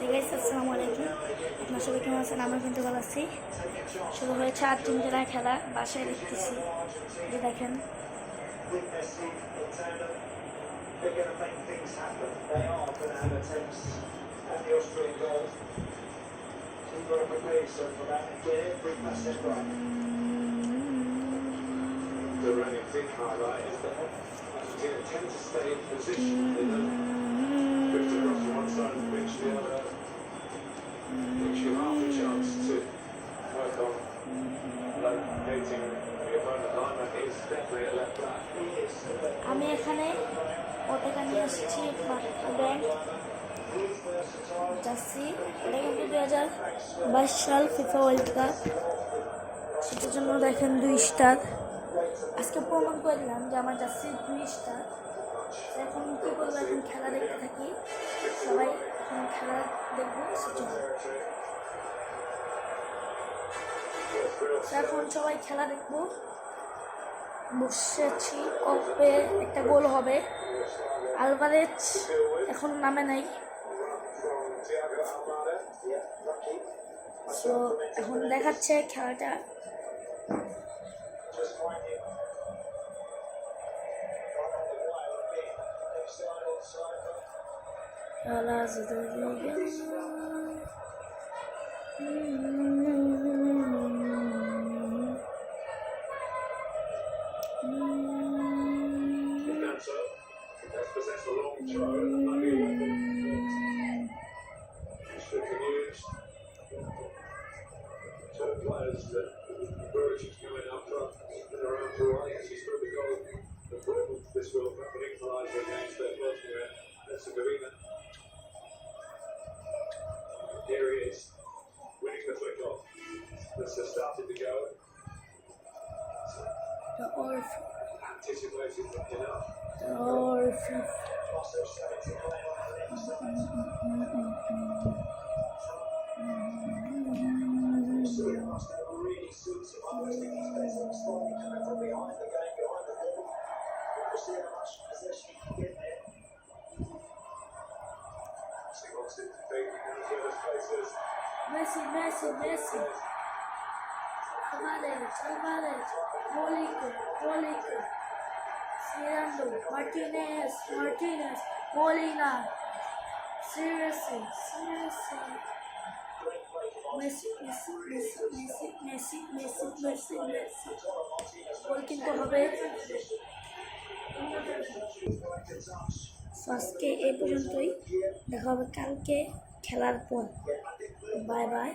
Guys আসসালামু আলাইকুম। আপনার সবাই কেমন আছেন? আমরা কিন্তু ভালো আছি। শুরু হয়েছে আর্জেন্টিনার খেলা, বাসায় দেখতেছি। যে দেখেন Gives you half a chance to work on locating the opponent. Lima is definitely a left back. আমি এখানে পতাকা নিয়ে এসেছি, ব্যান্ড জার্সি। এটা কিন্তু 2022 সাল ফিফা ওয়ার্ল্ড কাপ, সেটার জন্য দেখেন 2 স্টার। আজকে প্রমাণ করে দিলাম যে আমার জার্সি 2 স্টার। এখন কী করবো? এখন খেলা দেখতে থাকি, সবাই এখন খেলা দেখবো। এখন সবাই খেলা দেখবো, বসেছি। কবে একটা গোল হবে। আলভারেজ এখন নামে নাই, সো এখন দেখাচ্ছে খেলাটা। Players that Burridge is going up front and around to right. He's got the goal of this World Cup, an equaliser against their first year. That's a Garina. Here he is, winning the flick off. This has started to go. The Orphan. Anticipated enough. The Orphan. Really suits him. I was thinking he's better responding coming from behind the game, behind the ball. We'll see how much possession he can get there. He wants it to be in the first places. Messi. Alvarez. Molico. Fernando. Martinez. Molina. Seriously. Messi. গোল কিন্তু হবে। আজকে এই পর্যন্তই, দেখা হবে কালকে খেলার পর। Bye bye.